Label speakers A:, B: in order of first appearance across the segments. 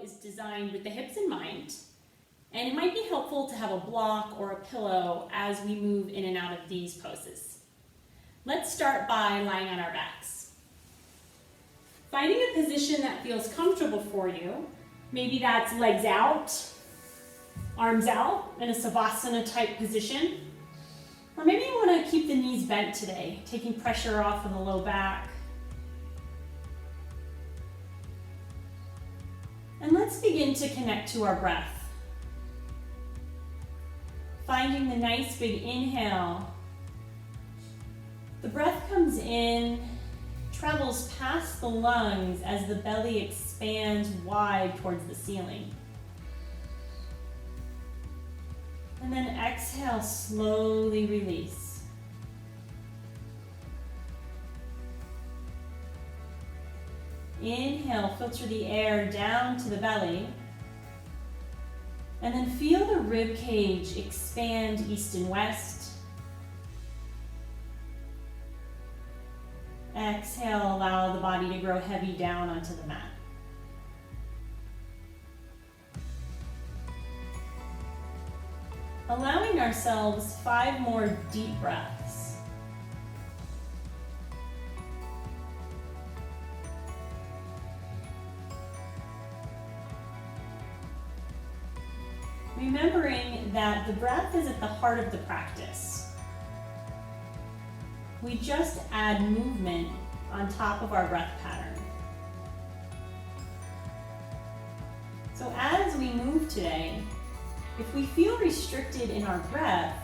A: is designed with the hips in mind, and it might be helpful to have a block or a pillow as we move in and out of these poses. Let's start by lying on our backs. Finding a position that feels comfortable for you. Maybe that's legs out, arms out in a savasana type position. Or maybe you want to keep the knees bent today, taking pressure off of the low back. And let's begin to connect to our breath. Finding the nice big inhale. The breath comes in, travels past the lungs as the belly expands wide towards the ceiling. And then exhale, slowly release. Inhale, filter the air down to the belly. And then feel the rib cage expand east and west. Exhale, allow the body to grow heavy down onto the mat. Allowing ourselves 5 more deep breaths. Remembering that the breath is at the heart of the practice. We just add movement on top of our breath pattern. So as we move today, if we feel restricted in our breath,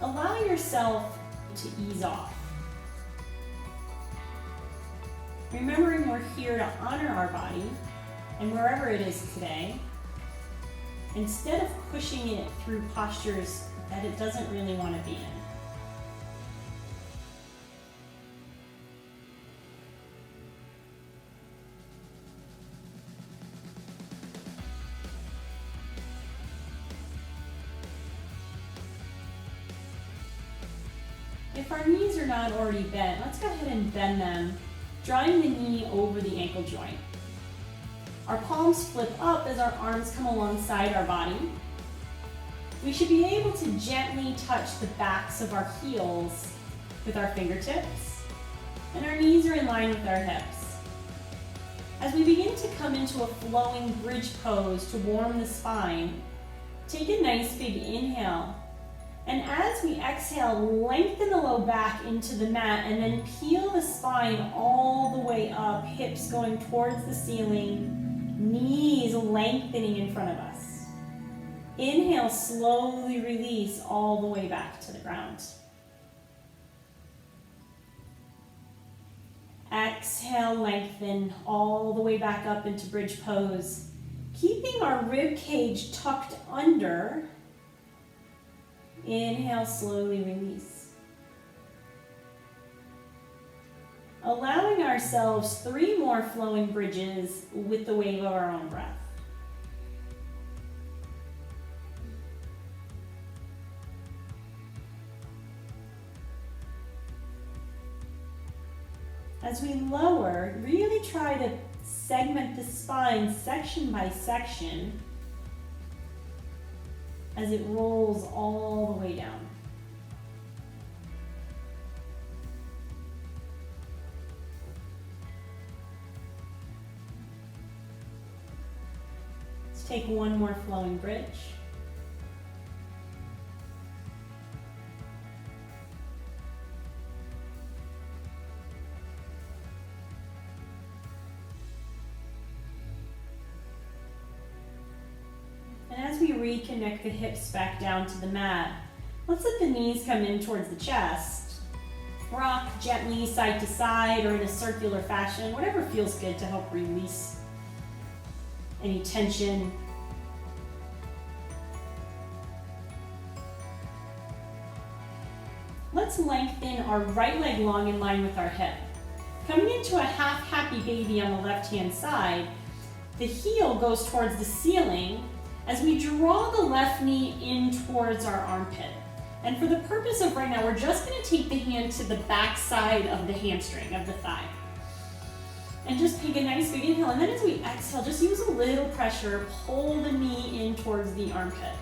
A: allow yourself to ease off. Remembering we're here to honor our body and wherever it is today, instead of pushing it through postures that it doesn't really want to be in. If our knees are not already bent, let's go ahead and bend them, drawing the knee over the ankle joint. Our palms flip up as our arms come alongside our body. We should be able to gently touch the backs of our heels with our fingertips, and our knees are in line with our hips. As we begin to come into a flowing bridge pose to warm the spine, take a nice big inhale. And as we exhale, lengthen the low back into the mat and then peel the spine all the way up, hips going towards the ceiling, knees lengthening in front of us. Inhale, slowly release all the way back to the ground. Exhale, lengthen all the way back up into bridge pose, keeping our rib cage tucked under. Inhale, slowly release. Allowing ourselves 3 more flowing bridges with the wave of our own breath. As we lower, really try to segment the spine section by section as it rolls all the way down. Let's take 1 more flowing bridge. And as we reconnect the hips back down to the mat, let's let the knees come in towards the chest. Rock gently side to side or in a circular fashion, whatever feels good to help release any tension. Let's lengthen our right leg long in line with our hip. Coming into a half happy baby on the left-hand side, the heel goes towards the ceiling as we draw the left knee in towards our armpit. And for the purpose of right now, we're just going to take the hand to the back side of the hamstring, of the thigh. And just take a nice big inhale. And then as we exhale, just use a little pressure. Pull the knee in towards the armpit.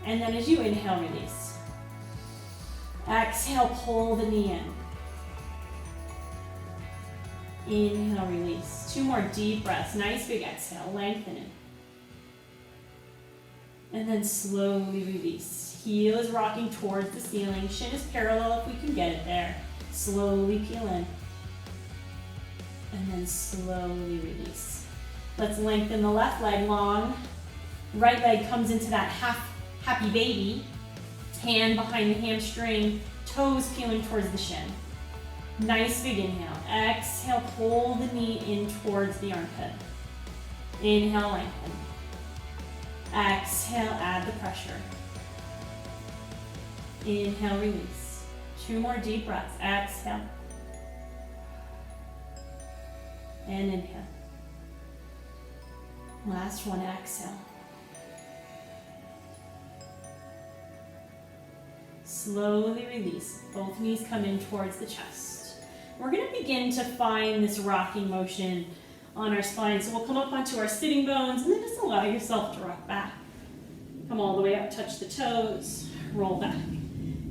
A: And then as you inhale, release. Exhale, pull the knee in. Inhale, release. 2 more deep breaths. Nice big exhale. Lengthen it. And then slowly release. Heel is rocking towards the ceiling. Shin is parallel if we can get it there. Slowly peel in. And then slowly release. Let's lengthen the left leg long. Right leg comes into that half happy baby. Hand behind the hamstring. Toes peeling towards the shin. Nice big inhale. Exhale, pull the knee in towards the armpit. Inhale, lengthen. Exhale, add the pressure. Inhale, release. 2 more deep breaths. Exhale. And inhale. Last one, exhale. Slowly release. Both knees come in towards the chest. We're going to begin to find this rocking motion on our spine. So we'll come up onto our sitting bones and then just allow yourself to rock back. Come all the way up, touch the toes, roll back.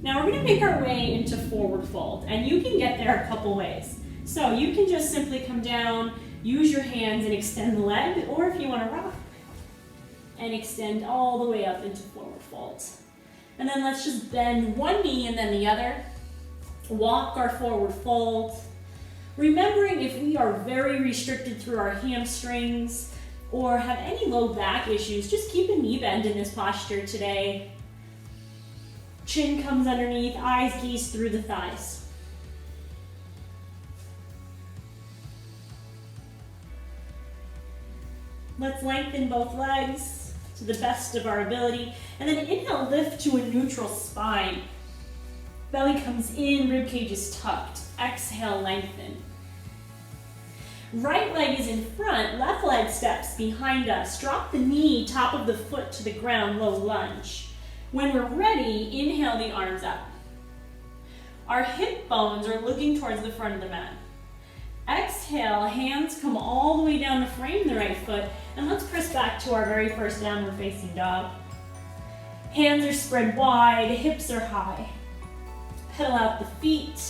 A: Now we're going to make our way into forward fold, and you can get there a couple ways. So you can just simply come down, use your hands and extend the leg, or if you want to rock and extend all the way up into forward fold. And then let's just bend one knee and then the other. Walk our forward fold. Remembering if we are very restricted through our hamstrings or have any low back issues, just keep a knee bend in this posture today. Chin comes underneath, eyes gaze through the thighs. Let's lengthen both legs to the best of our ability. And then inhale, lift to a neutral spine. Belly comes in, rib cage is tucked. Exhale, lengthen. Right leg is in front, left leg steps behind us. Drop the knee, top of the foot to the ground, low lunge. When we're ready, inhale the arms up. Our hip bones are looking towards the front of the mat. Exhale, hands come all the way down to frame the right foot, and let's press back to our very first downward facing dog. Hands are spread wide, hips are high. Pedal out the feet.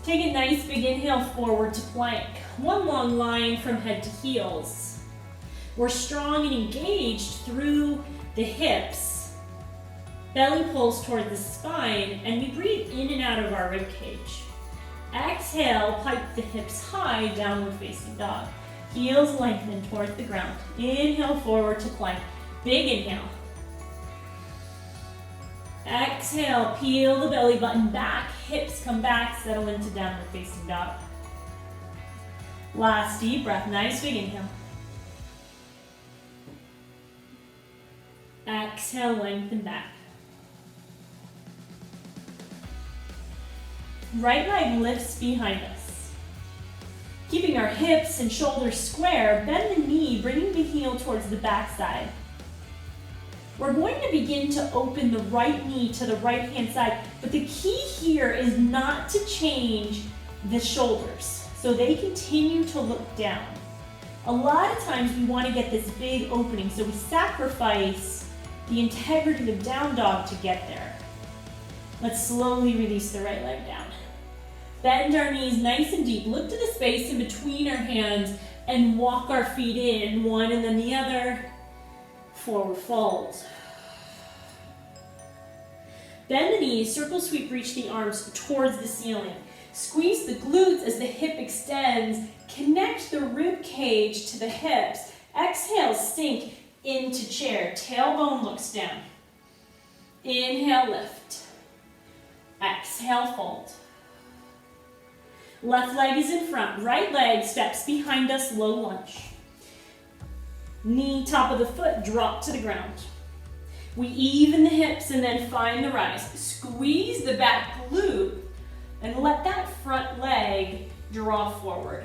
A: Take a nice big inhale forward to plank. One long line from head to heels. We're strong and engaged through the hips. Belly pulls toward the spine, and we breathe in and out of our rib cage. Exhale, pipe the hips high, downward facing dog. Heels lengthen towards the ground. Inhale forward to plank. Big inhale. Exhale, peel the belly button back, hips come back, settle into downward facing dog. Last deep breath, nice big inhale. Exhale, lengthen back. Right leg lifts behind us. Keeping our hips and shoulders square, bend the knee, bringing the heel towards the backside. We're going to begin to open the right knee to the right hand side, but the key here is not to change the shoulders, so they continue to look down. A lot of times we want to get this big opening, so we sacrifice the integrity of down dog to get there. Let's slowly release the right leg down. Bend our knees nice and deep. Look to the space in between our hands and walk our feet in, one and then the other. Forward fold. Bend the knees, circle sweep, reach the arms towards the ceiling. Squeeze the glutes as the hip extends. Connect the rib cage to the hips. Exhale, sink into chair. Tailbone looks down. Inhale, lift. Exhale, fold. Left leg is in front. Right leg steps behind us, low lunge. Knee, top of the foot, drop to the ground. We even the hips and then find the rise. Squeeze the back glute and let that front leg draw forward.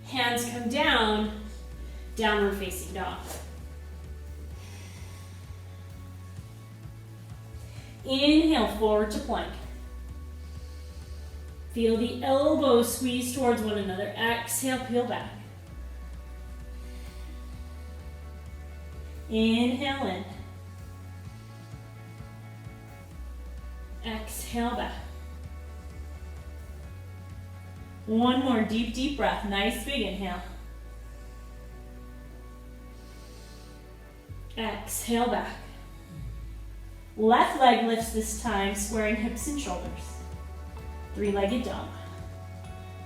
A: Hands come down, downward facing dog. Inhale, forward to plank. Feel the elbows squeeze towards one another. Exhale, peel back. Inhale in. Exhale back. One more deep, deep breath. Nice big inhale. Exhale back. Left leg lifts this time, squaring hips and shoulders. Three-legged dog.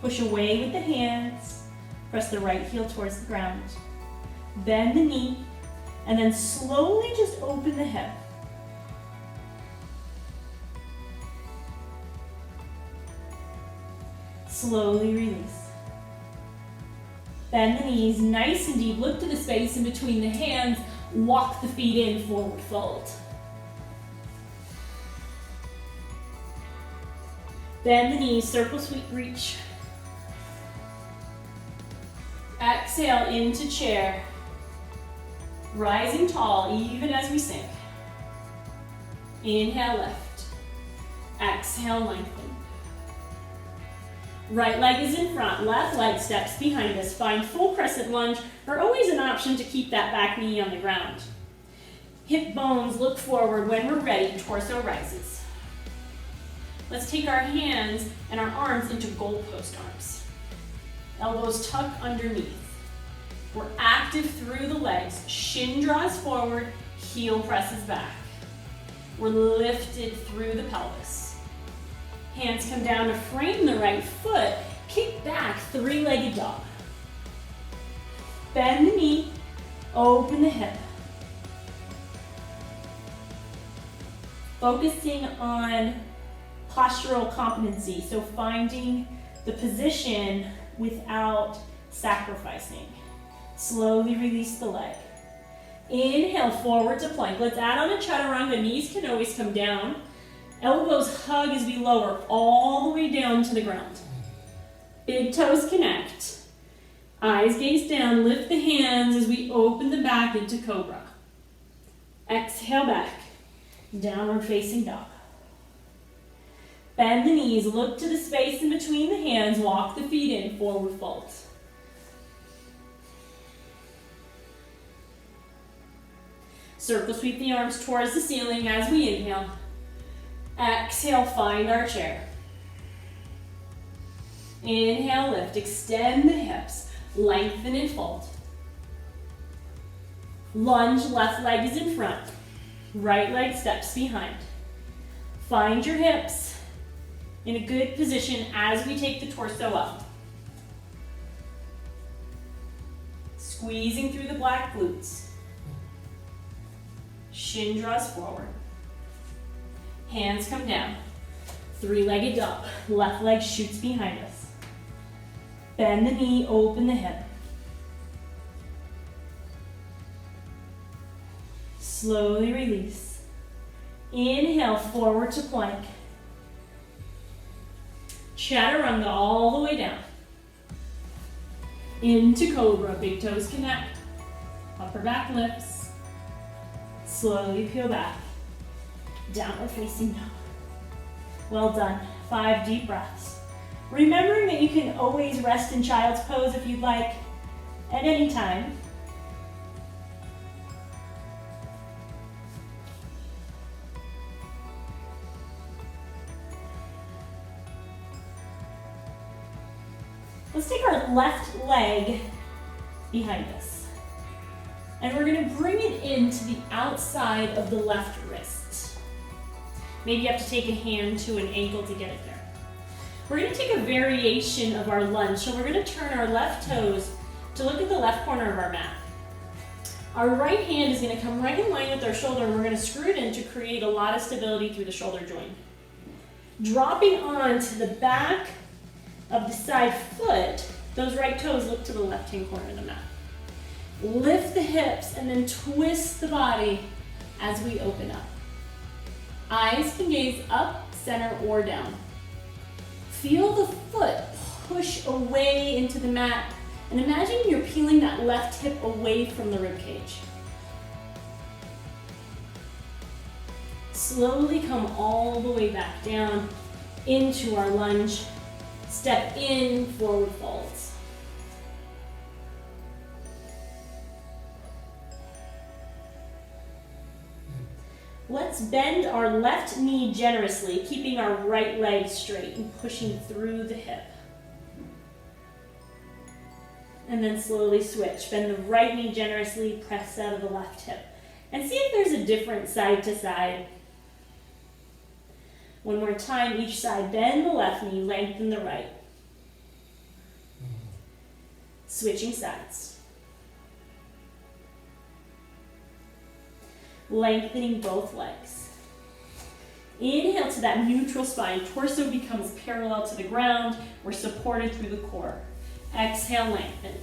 A: Push away with the hands. Press the right heel towards the ground. Bend the knee, and then slowly just open the hip. Slowly release. Bend the knees nice and deep. Look to the space in between the hands. Walk the feet in, forward fold. Bend the knees, circle sweep reach. Exhale into chair. Rising tall, even as we sink. Inhale, lift. Exhale, lengthen. Right leg is in front, left leg steps behind us. Find full crescent lunge, or always an option to keep that back knee on the ground. Hip bones look forward. When we're ready, torso rises. Let's take our hands and our arms into goalpost arms. Elbows tuck underneath. We're active through the legs. Shin draws forward, heel presses back. We're lifted through the pelvis. Hands come down to frame the right foot. Kick back, three-legged dog. Bend the knee, open the hip. Focusing on postural competency, so finding the position without sacrificing. Slowly release the leg. Inhale, forward to plank. Let's add on a chaturanga. Knees can always come down. Elbows hug as we lower all the way down to the ground. Big toes connect. Eyes gaze down. Lift the hands as we open the back into cobra. Exhale back. Downward facing dog. Bend the knees. Look to the space in between the hands. Walk the feet in. Forward fold. Circle sweep the arms towards the ceiling as we inhale. Exhale, find our chair. Inhale, lift. Extend the hips. Lengthen and fold. Lunge, left leg is in front. Right leg steps behind. Find your hips in a good position as we take the torso up. Squeezing through the black glutes. Shin draws forward. Hands come down. Three-legged dog. Left leg shoots behind us. Bend the knee, open the hip. Slowly release. Inhale, forward to plank. Chaturanga all the way down. Into cobra, big toes connect. Upper back lifts. Slowly peel back. Downward facing dog. Well done. 5 deep breaths. Remembering that you can always rest in child's pose if you'd like, at any time. Let's take our left leg behind us. And we're gonna bring it into the outside of the left wrist. Maybe you have to take a hand to an ankle to get it there. We're gonna take a variation of our lunge. So we're gonna turn our left toes to look at the left corner of our mat. Our right hand is gonna come right in line with our shoulder, and we're gonna screw it in to create a lot of stability through the shoulder joint. Dropping onto the back of the side foot, those right toes look to the left-hand corner of the mat. Lift the hips and then twist the body as we open up. Eyes can gaze up, center, or down. Feel the foot push away into the mat, and imagine you're peeling that left hip away from the rib cage. Slowly come all the way back down into our lunge. Step in, forward folds. Let's bend our left knee generously, keeping our right leg straight and pushing through the hip. And then slowly switch. Bend the right knee generously, press out of the left hip. And see if there's a different side to side. One more time, each side. Bend the left knee, lengthen the right. Switching sides. Lengthening both legs. Inhale to that neutral spine. Torso becomes parallel to the ground. We're supported through the core. Exhale, lengthen.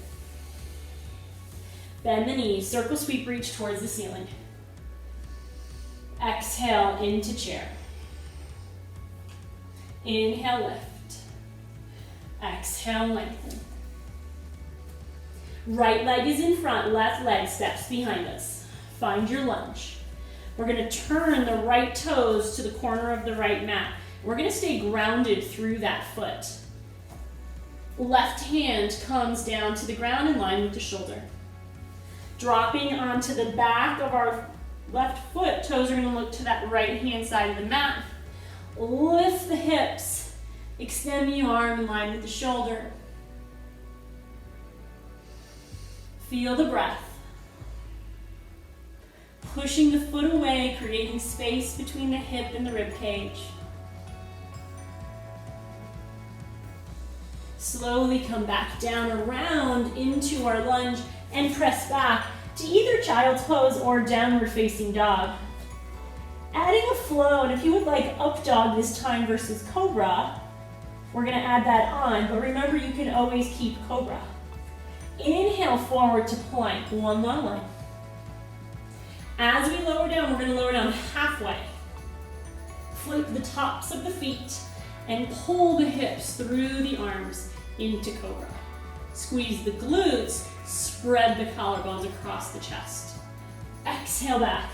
A: Bend the knees, circle sweep, reach towards the ceiling. Exhale into chair. Inhale, lift. Exhale, lengthen. Right leg is in front, left leg steps behind us. Find your lunge. We're going to turn the right toes to the corner of the right mat. We're going to stay grounded through that foot. Left hand comes down to the ground in line with the shoulder. Dropping onto the back of our left foot, toes are going to look to that right hand side of the mat. Lift the hips, extend the arm in line with the shoulder. Feel the breath. Pushing the foot away, creating space between the hip and the rib cage. Slowly come back down, around into our lunge, and press back to either child's pose or downward facing dog. Adding a flow, and if you would like up dog this time versus cobra, we're going to add that on, but remember you can always keep cobra. Inhale forward to plank, one long line. As we lower down, we're going to lower down halfway. Flip the tops of the feet and pull the hips through the arms into cobra. Squeeze the glutes, spread the collarbones across the chest. Exhale back,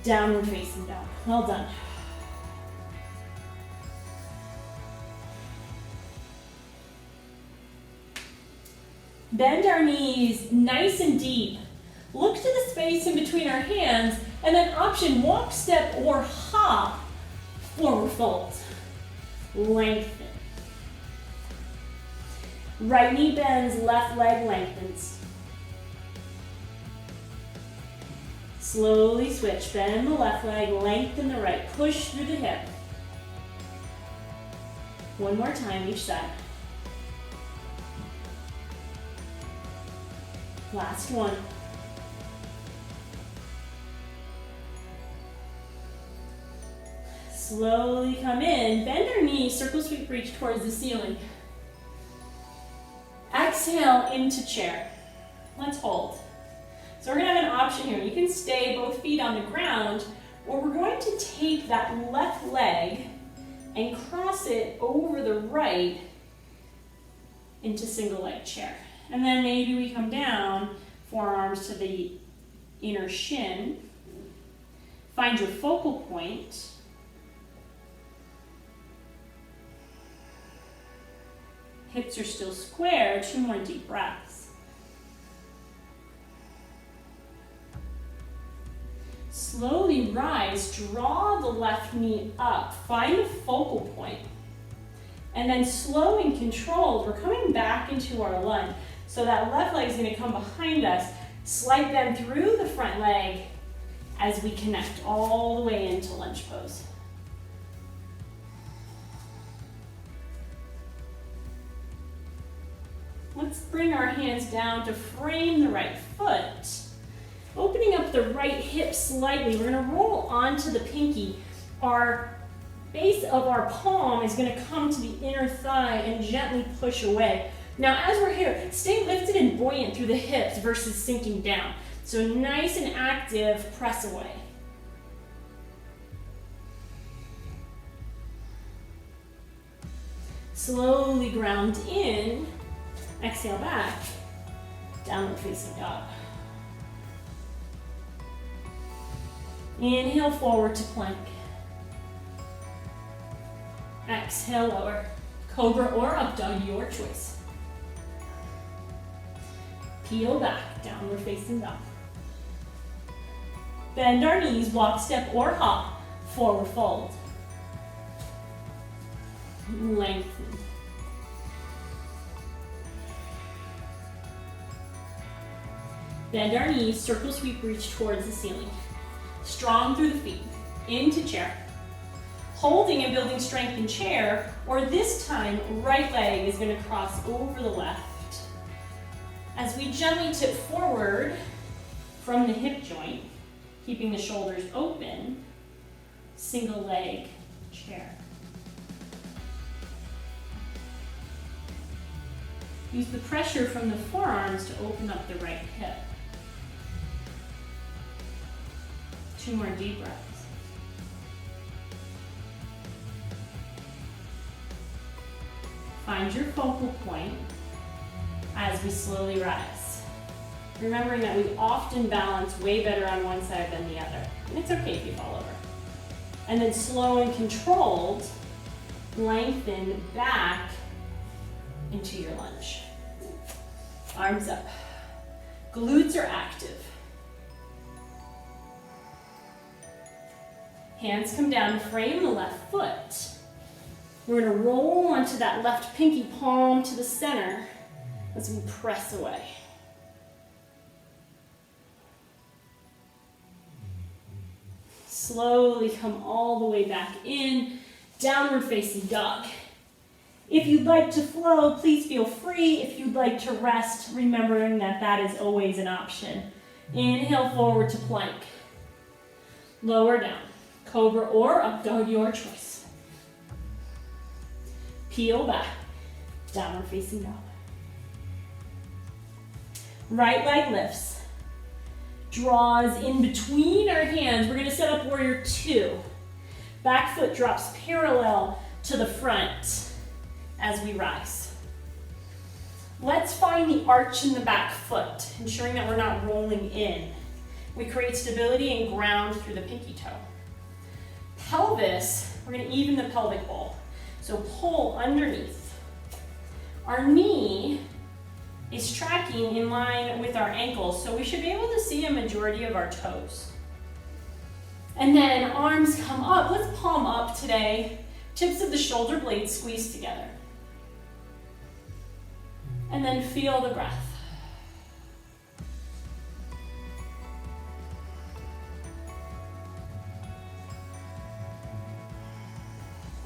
A: downward facing dog. Well done. Bend our knees nice and deep. Look to the space in between our hands, and then option walk, step, or hop, forward fold. Lengthen. Right knee bends, left leg lengthens. Slowly switch, bend the left leg, lengthen the right, push through the hip. One more time each side. Last one. Slowly come in, bend our knees, circle sweep, reach towards the ceiling. Exhale into chair. Let's hold. So we're going to have an option here. You can stay both feet on the ground, or we're going to take that left leg and cross it over the right into single leg chair. And then maybe we come down, forearms to the inner shin. Find your focal point. Hips are still square, 2 more deep breaths. Slowly rise, draw the left knee up, find a focal point. And then slow and controlled, we're coming back into our lunge. So that left leg is going to come behind us, slight bend through the front leg as we connect all the way into lunge pose. Let's bring our hands down to frame the right foot. Opening up the right hip slightly, we're going to roll onto the pinky. Our base of our palm is going to come to the inner thigh and gently push away. Now, as we're here, stay lifted and buoyant through the hips versus sinking down. So nice and active, press away. Slowly ground in. Exhale back, downward facing dog. Inhale forward to plank. Exhale, lower. Cobra or up dog, your choice. Peel back, downward facing dog. Bend our knees, walk, step, or hop, forward fold. Lengthen. Bend our knees, circle sweep, reach towards the ceiling. Strong through the feet, into chair. Holding and building strength in chair, or this time, right leg is gonna cross over the left. As we gently tip forward from the hip joint, keeping the shoulders open, single leg chair. Use the pressure from the forearms to open up the right hip. 2 more deep breaths. Find your focal point as we slowly rise. Remembering that we often balance way better on one side than the other. And it's okay if you fall over. And then slow and controlled, lengthen back into your lunge. Arms up. Glutes are active. Hands come down, frame the left foot. We're gonna roll onto that left pinky palm to the center as we press away. Slowly come all the way back in, downward facing dog. If you'd like to flow, please feel free. If you'd like to rest, remembering that that is always an option. Inhale forward to plank. Lower down. Cobra or up dog, your choice. Peel back. Downward facing dog. Right leg lifts. Draws in between our hands. We're gonna set up warrior 2. Back foot drops parallel to the front as we rise. Let's find the arch in the back foot, ensuring that we're not rolling in. We create stability and ground through the pinky toe. Pelvis, we're gonna even the pelvic bowl. So pull underneath. Our knee is tracking in line with our ankles, so we should be able to see a majority of our toes. And then arms come up. Let's palm up today. Tips of the shoulder blades squeeze together. And then feel the breath.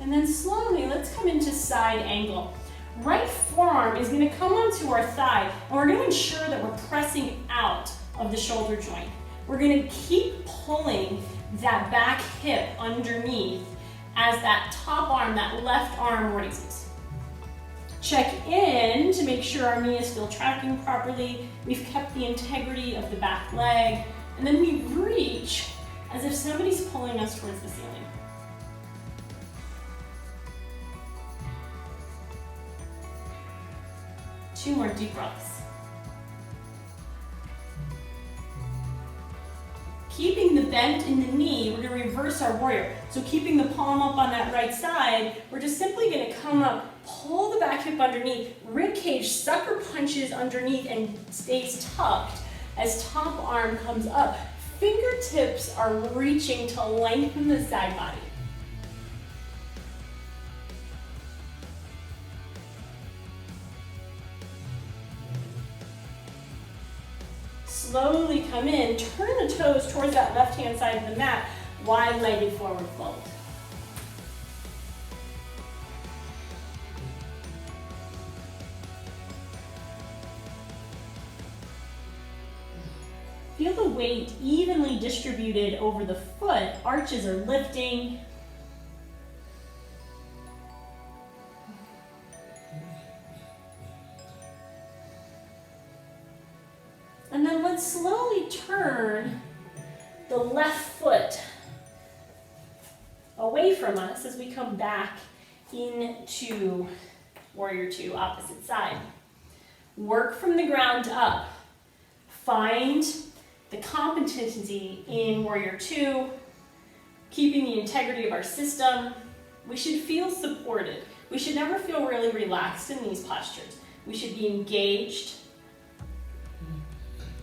A: And then slowly, let's come into side angle. Right forearm is gonna come onto our thigh, and we're gonna ensure that we're pressing out of the shoulder joint. We're gonna keep pulling that back hip underneath as that top arm, that left arm raises. Check in to make sure our knee is still tracking properly. We've kept the integrity of the back leg, and then we reach as if somebody's pulling us towards the ceiling. Two more deep breaths. Keeping the bend in the knee, we're gonna reverse our warrior. So keeping the palm up on that right side, we're just simply gonna come up, pull the back hip underneath, rib cage sucker punches underneath and stays tucked as top arm comes up. Fingertips are reaching to lengthen the side body. Slowly come in, turn the toes towards that left-hand side of the mat, wide-legged forward fold. Feel the weight evenly distributed over the foot, arches are lifting. And then let's slowly turn the left foot away from us as we come back into warrior 2, opposite side. Work from the ground up. Find the competency in warrior 2, keeping the integrity of our system. We should feel supported. We should never feel really relaxed in these postures. We should be engaged.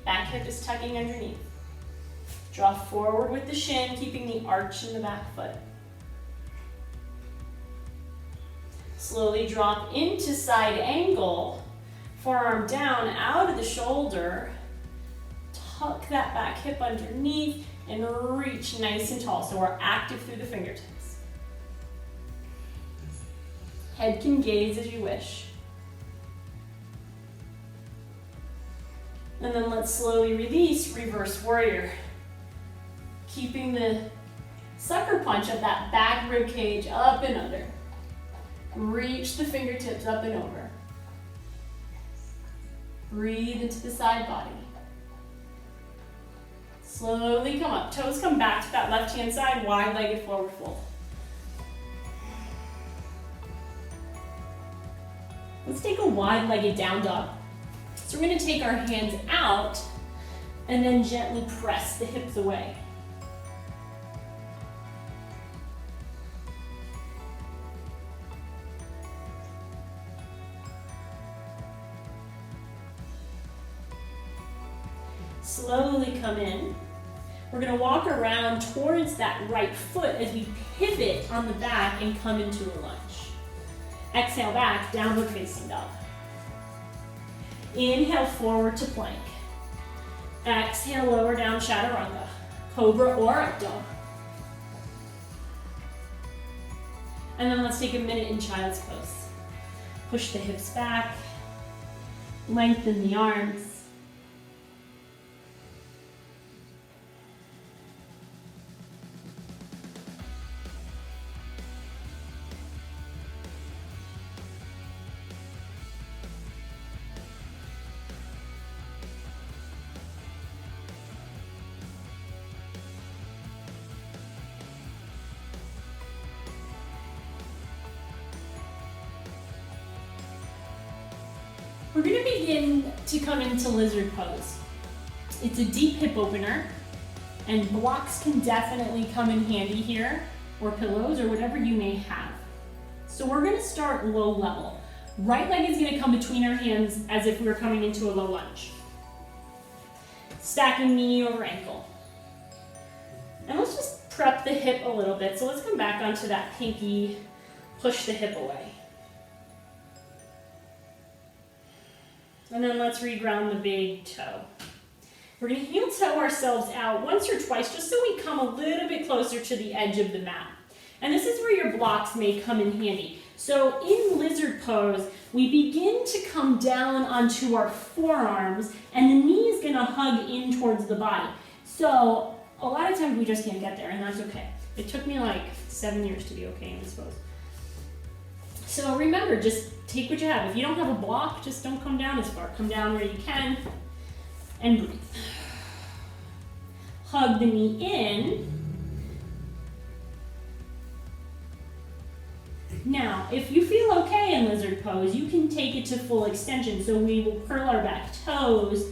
A: Back hip is tucking underneath. Draw forward with the shin, keeping the arch in the back foot. Slowly drop into side angle. Forearm down, out of the shoulder. Tuck that back hip underneath and reach nice and tall. So we're active through the fingertips. Head can gaze as you wish. And then let's slowly release, reverse warrior. Keeping the sucker punch of that back rib cage up and under. Reach the fingertips up and over. Breathe into the side body. Slowly come up. Toes come back to that left-hand side, wide-legged forward fold. Let's take a wide-legged down dog. So we're going to take our hands out and then gently press the hips away. Slowly come in. We're going to walk around towards that right foot as we pivot on the back and come into a lunge. Exhale back, downward facing dog. Inhale forward to plank. Exhale, lower down, chaturanga. Cobra or up dog. And then let's take a minute in child's pose. Push the hips back. Lengthen the arms. We're going to begin to come into lizard pose. It's a deep hip opener, and blocks can definitely come in handy here, or pillows, or whatever you may have. So we're going to start low level. Right leg is going to come between our hands as if we were coming into a low lunge. Stacking knee over ankle. And let's just prep the hip a little bit. So let's come back onto that pinky, push the hip away. And then let's reground the big toe. We're going to heel toe ourselves out once or twice just so we come a little bit closer to the edge of the mat. And this is where your blocks may come in handy. So in lizard pose, we begin to come down onto our forearms and the knee is going to hug in towards the body. So a lot of times we just can't get there, and that's okay. It took me like 7 years to be okay in this pose. So remember, just take what you have. If you don't have a block, just don't come down as far. Come down where you can and breathe. Hug the knee in. Now, if you feel okay in lizard pose, you can take it to full extension. So we will curl our back toes,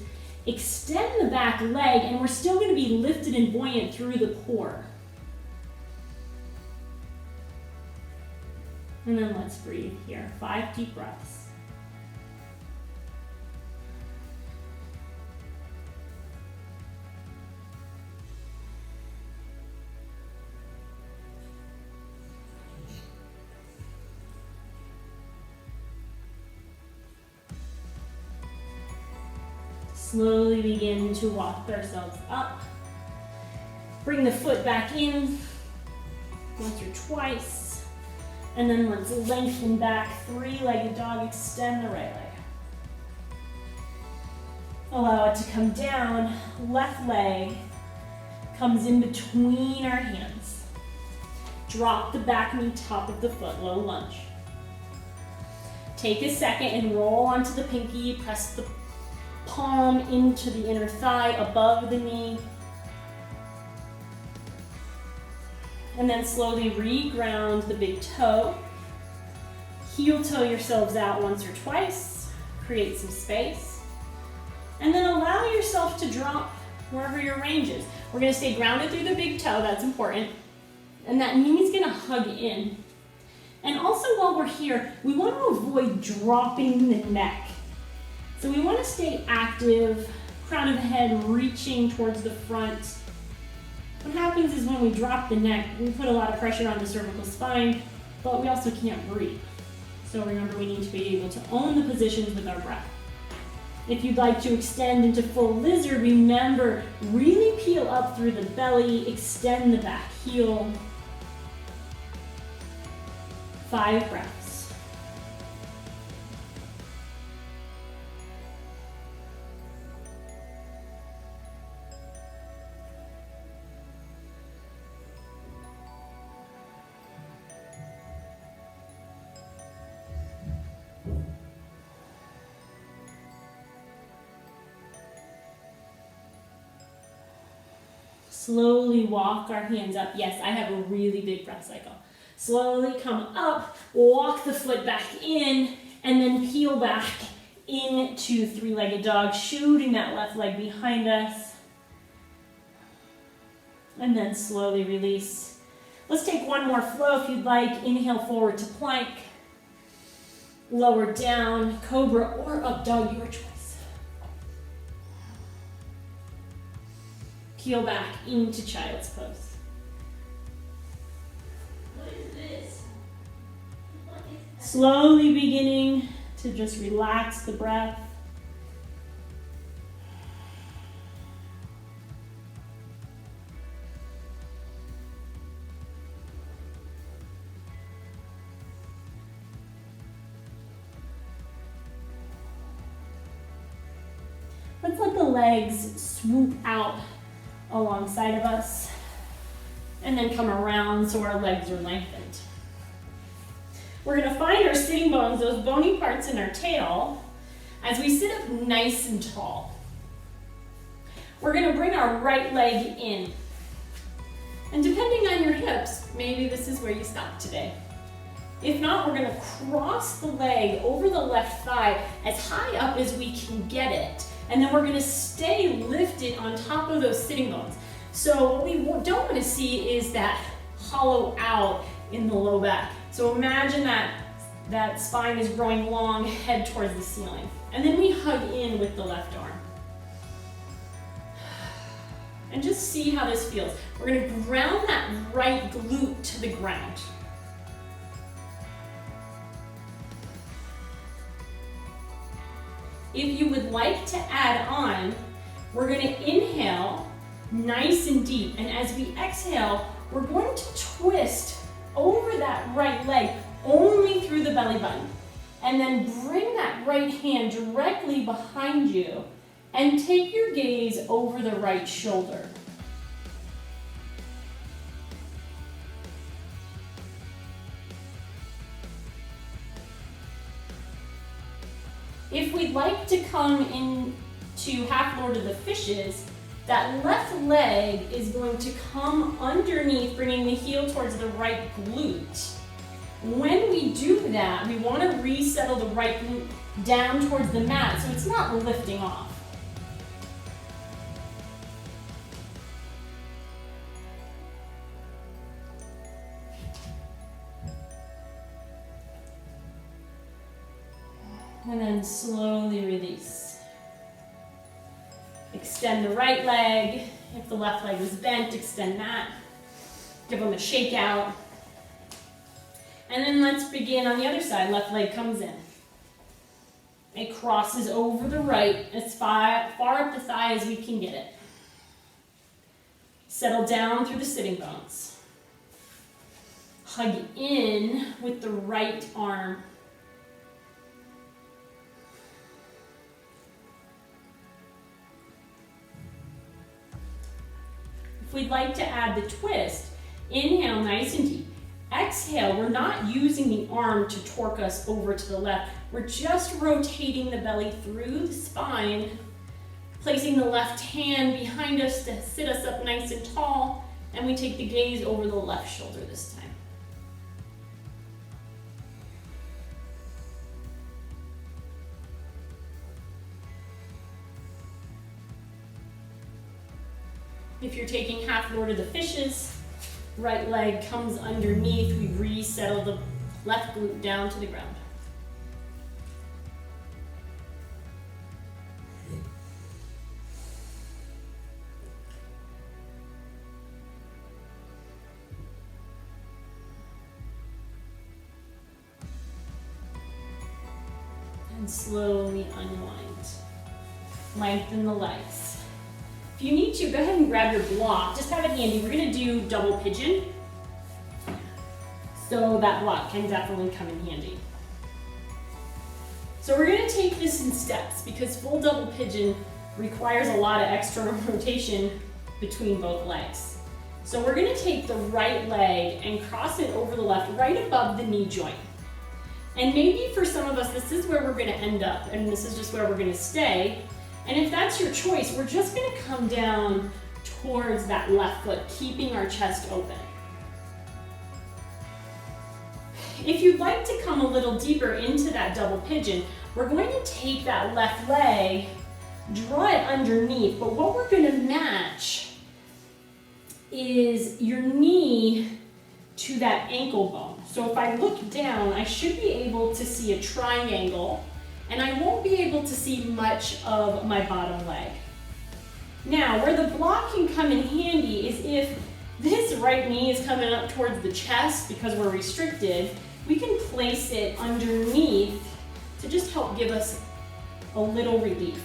A: extend the back leg, and we're still going to be lifted and buoyant through the core. And then let's breathe here. 5 deep breaths. Slowly begin to walk ourselves up. Bring the foot back in once or twice. And then let's lengthen back, 3-legged dog, extend the right leg. Allow it to come down, left leg comes in between our hands. Drop the back knee, top of the foot, low lunge. Take a second and roll onto the pinky, press the palm into the inner thigh, above the knee. And then slowly reground the big toe. Heel toe yourselves out once or twice. Create some space. And then allow yourself to drop wherever your range is. We're going to stay grounded through the big toe, that's important. And that knee is going to hug in. And also while we're here, we want to avoid dropping the neck. So we want to stay active, crown of the head reaching towards the front. What happens is when we drop the neck, we put a lot of pressure on the cervical spine, but we also can't breathe. So remember, we need to be able to own the positions with our breath. If you'd like to extend into full lizard, remember, really peel up through the belly, extend the back heel. 5 breaths. Slowly walk our hands up. Yes, I have a really big breath cycle. Slowly come up, walk the foot back in, and then peel back into three-legged dog, shooting that left leg behind us. And then slowly release. Let's take one more flow if you'd like. Inhale forward to plank. Lower down, cobra or up dog, your choice. Peel back into child's pose. What is this? Slowly beginning to just relax the breath. Let's let the legs swoop out alongside of us and then come around so our legs are lengthened. We're going to find our sitting bones, those bony parts in our tail, as we sit up nice and tall. We're going to bring our right leg in. And depending on your hips, maybe this is where you stop today. If not, we're going to cross the leg over the left thigh as high up as we can get it. And then we're going to stay lifted on top of those sitting bones. So what we don't want to see is that hollow out in the low back. So imagine that spine is growing long, head towards the ceiling. And then we hug in with the left arm. And just see how this feels. We're going to ground that right glute to the ground. If you would like to add on, we're going to inhale nice and deep. And as we exhale, we're going to twist over that right leg only through the belly button. And then bring that right hand directly behind you and take your gaze over the right shoulder. If we'd like to come into half Lord of the Fishes, that left leg is going to come underneath, bringing the heel towards the right glute. When we do that, we want to resettle the right glute down towards the mat so it's not lifting off. And then slowly release. Extend the right leg. If the left leg was bent, extend that. Give them a shake out. And then let's begin on the other side. Left leg comes in. It crosses over the right as far up the thigh as we can get it. Settle down through the sitting bones. Hug in with the right arm. If we'd like to add the twist, inhale nice and deep. Exhale, we're not using the arm to torque us over to the left. We're just rotating the belly through the spine, placing the left hand behind us to sit us up nice and tall, and we take the gaze over the left shoulder this time. If you're taking half Lord of the Fishes, right leg comes underneath, we resettle the Left glute down to the ground. And slowly unwind. Lengthen the legs. If you need to, go ahead and grab your block. Just have it handy. We're going to do double pigeon. So that block can definitely come in handy. So we're going to take this in steps because full double pigeon requires a lot of external rotation between both legs. So we're going to take the right leg and cross it over the left, right above the knee joint. And maybe for some of us, this is where we're going to end up, and this is just where we're going to stay. And if that's your choice, we're just going to come down towards that left foot, keeping our chest open. If you'd like to come a little deeper into that double pigeon, we're going to take that left leg, draw it underneath, but what we're going to match is your knee to that ankle bone. So if I look down, I should be able to see a triangle, and I won't be able to see much of my bottom leg. Now, where the block can come in handy is if this right knee is coming up towards the chest because we're restricted, we can place it underneath to just help give us a little relief.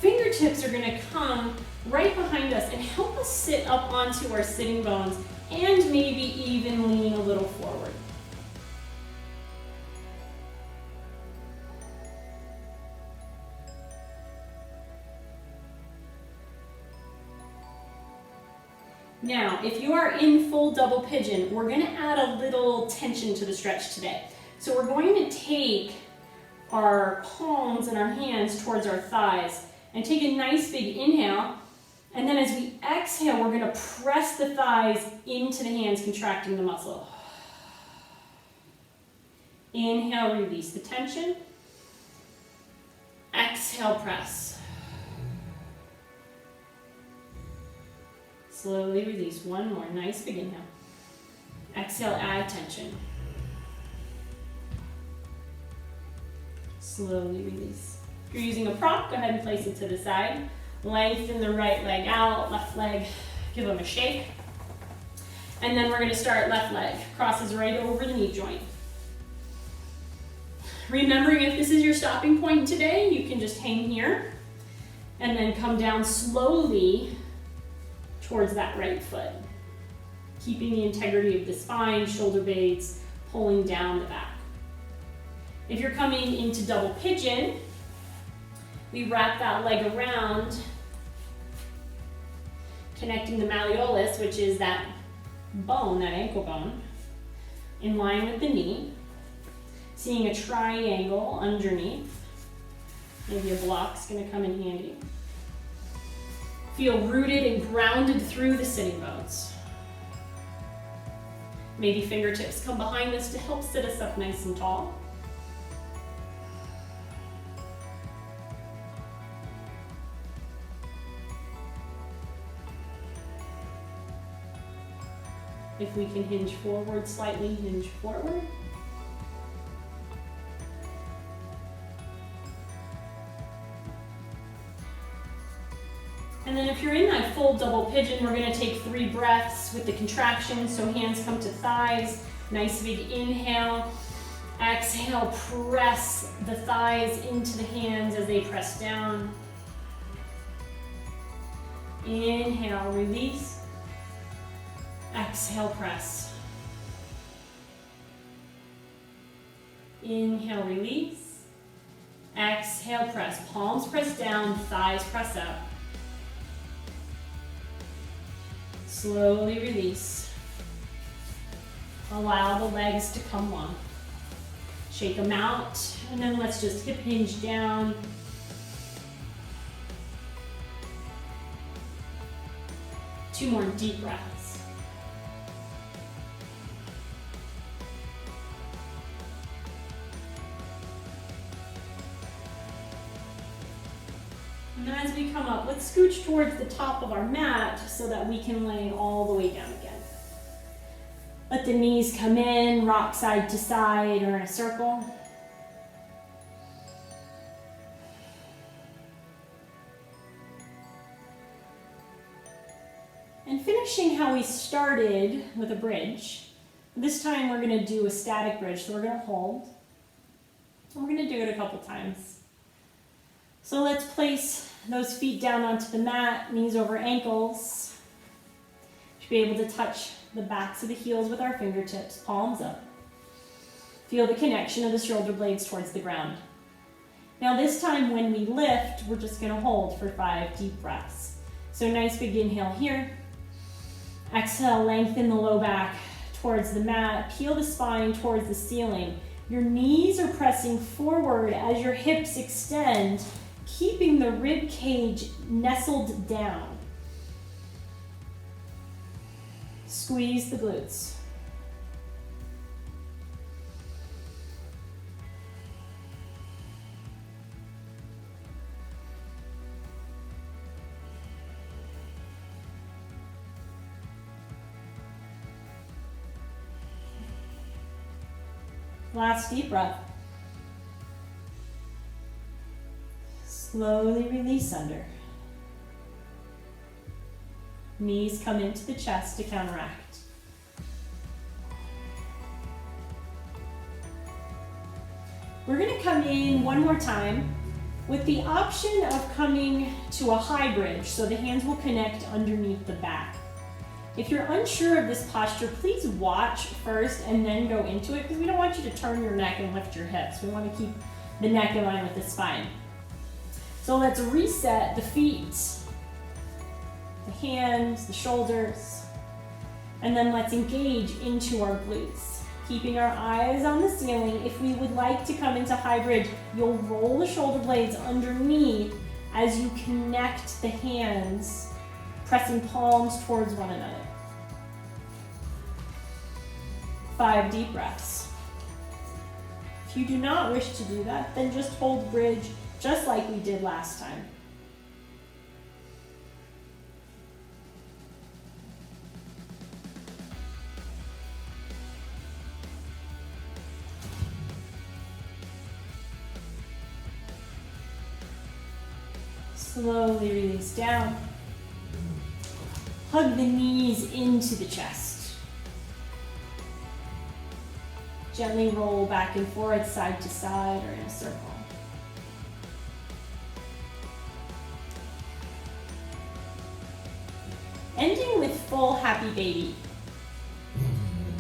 A: Fingertips are going to come right behind us and help us sit up onto our sitting bones and maybe even lean a little forward. Now, if you are in full double pigeon, we're going to add a little tension to the stretch today. So we're going to take our palms and our hands towards our thighs and take a nice big inhale. And then as we exhale, we're going to press the thighs into the hands, contracting the muscle. Inhale, release the tension. Exhale, press. Slowly release. One more. Nice big inhale. Exhale, add tension. Slowly release. If you're using a prop, go ahead and place it to the side. Lengthen the right leg out, left leg, give them a shake. And then we're going to start left leg. Crosses right over the knee joint. Remembering if this is your stopping point today, you can just hang here and then come down slowly towards that right foot. Keeping the integrity of the spine, shoulder blades, pulling down the back. If you're coming into double pigeon, we wrap that leg around, connecting the malleolus, which is that bone, that ankle bone, in line with the knee. Seeing a triangle underneath. Maybe a block's gonna come in handy. Feel rooted and grounded through the sitting bones. Maybe fingertips come behind us to help sit us up nice and tall. If we can hinge forward slightly, hinge forward. And then if you're in that full double pigeon, we're going to take 3 breaths with the contraction. So hands come to thighs, nice big inhale. Exhale, press the thighs into the hands as they press down. Inhale, release. Exhale, press. Inhale, release. Exhale, press. Palms press down, thighs press up. Slowly release. Allow the legs to come long. Shake them out, and then let's just hip hinge down. Two more deep breaths. And then as we come up, let's scooch towards the top of our mat so that we can lay all the way down again. Let the knees come in, rock side to side or in a circle. And finishing how we started with a bridge. This time we're going to do a static bridge, so we're going to hold. And we're going to do it a couple times. So let's place those feet down onto the mat, knees over ankles. Should be able to touch the backs of the heels with our fingertips, palms up. Feel the connection of the shoulder blades towards the ground. Now this time when we lift, we're just going to hold for 5 deep breaths. So nice big inhale here. Exhale, lengthen the low back towards the mat. Peel the spine towards the ceiling. Your knees are pressing forward as your hips extend, keeping the rib cage nestled down. Squeeze the glutes. Last deep breath. Slowly release under. Knees come into the chest to counteract. We're going to come in one more time with the option of coming to a high bridge, so the hands will connect underneath the back. If you're unsure of this posture, please watch first and then go into it, because we don't want you to turn your neck and lift your hips. We want to keep the neck in line with the spine. So let's reset the feet, the hands, the shoulders, and then let's engage into our glutes. Keeping our eyes on the ceiling. If we would like to come into high bridge, you'll roll the shoulder blades underneath as you connect the hands, pressing palms towards one another. 5 deep breaths. If you do not wish to do that, then just hold bridge just like we did last time. Slowly release down. Hug the knees into the chest. Gently roll back and forth, side to side, or in a circle. Ending with full happy baby.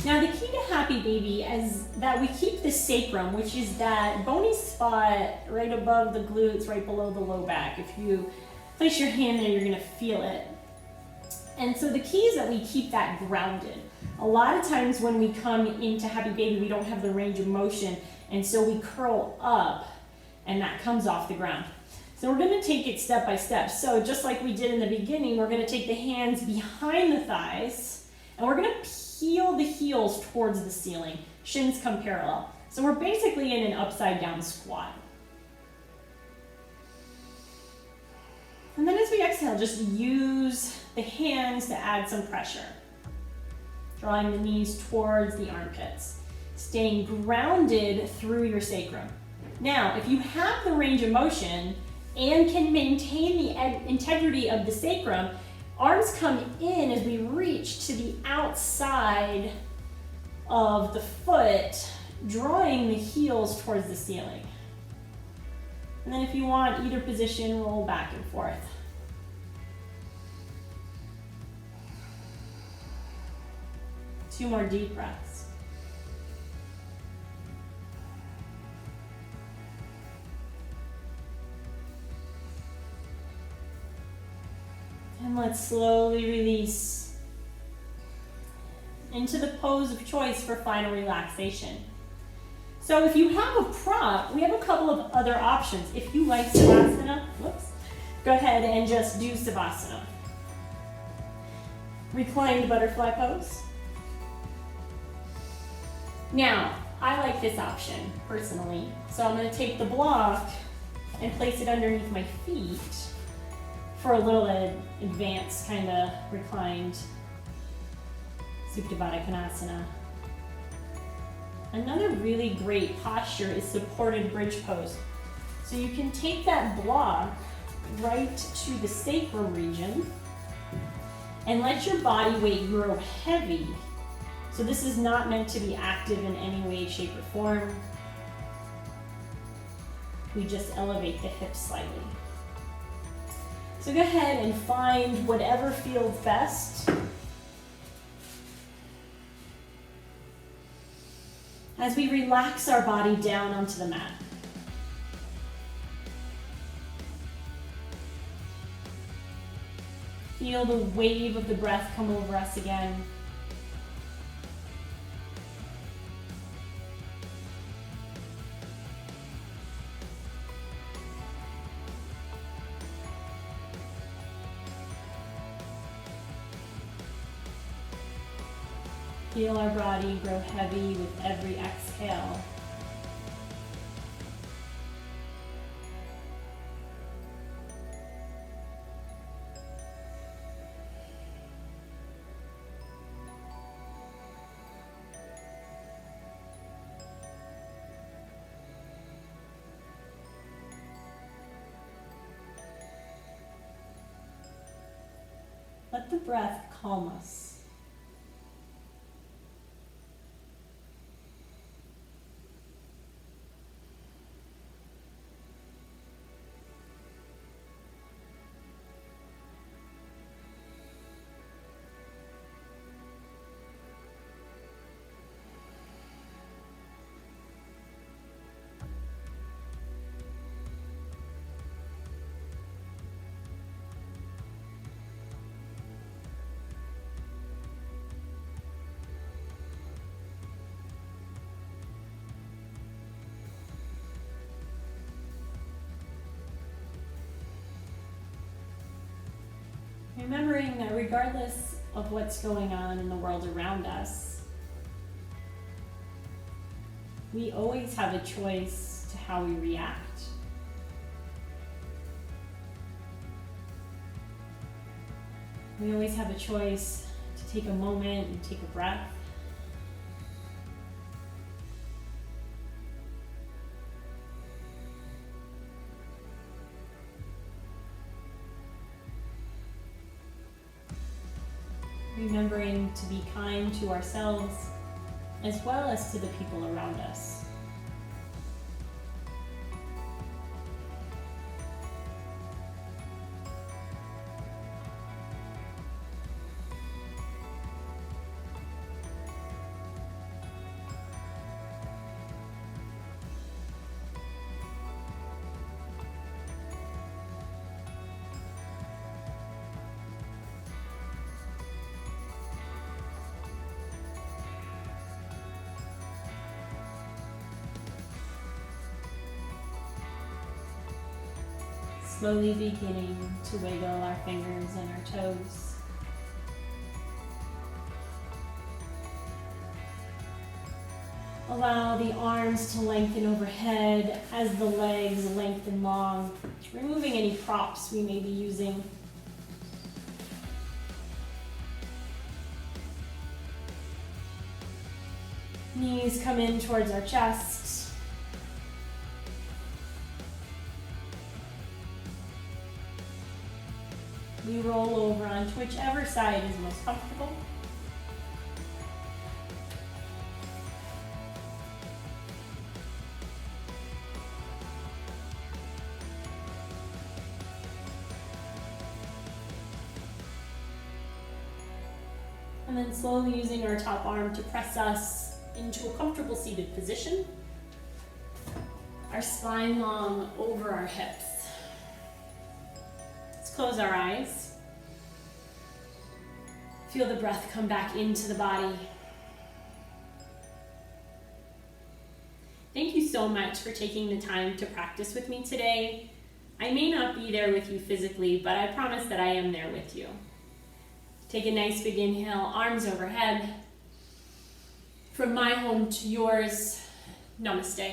A: Now the key to happy baby is that we keep the sacrum, which is that bony spot right above the glutes, right below the low back. If you place your hand there, you're gonna feel it. And so the key is that we keep that grounded. A lot of times when we come into happy baby, we don't have the range of motion, and so we curl up, and that comes off the ground. So we're gonna take it step by step. So just like we did in the beginning, we're gonna take the hands behind the thighs, and we're gonna peel the heels towards the ceiling. Shins come parallel. So we're basically in an upside down squat. And then as we exhale, just use the hands to add some pressure. Drawing the knees towards the armpits. Staying grounded through your sacrum. Now, if you have the range of motion and can maintain the integrity of the sacrum, arms come in as we reach to the outside of the foot, drawing the heels towards the ceiling. And then if you want either position, roll back and forth. Two more deep breaths. And let's slowly release into the pose of choice for final relaxation. So if you have a prop, we have a couple of other options. If you like Savasana, go ahead and just do Savasana. Reclined butterfly pose. Now, I like this option personally. So I'm gonna take the block and place it underneath my feet for a little advanced kind of reclined Supta Baddha Konasana. Another really great posture is supported bridge pose. So you can take that block right to the sacrum region and let your body weight grow heavy. So this is not meant to be active in any way, shape, or form. We just elevate the hips slightly. So go ahead and find whatever feels best. As we relax our body down onto the mat. Feel the wave of the breath come over us again. Feel our body grow heavy with every exhale. Let the breath calm us. Remembering that regardless of what's going on in the world around us, we always have a choice to how we react. We always have a choice to take a moment and take a breath. Remembering to be kind to ourselves as well as to the people around us. Slowly beginning to wiggle our fingers and our toes. Allow the arms to lengthen overhead as the legs lengthen long, removing any props we may be using. Knees come in towards our chest. We roll over onto whichever side is most comfortable. And then slowly using our top arm to press us into a comfortable seated position. Our spine long over our hips. Close our eyes. Feel the breath come back into the body. Thank you so much for taking the time to practice with me today. I may not be there with you physically, but I promise that I am there with you. Take a nice big inhale, arms overhead. From my home to yours, namaste.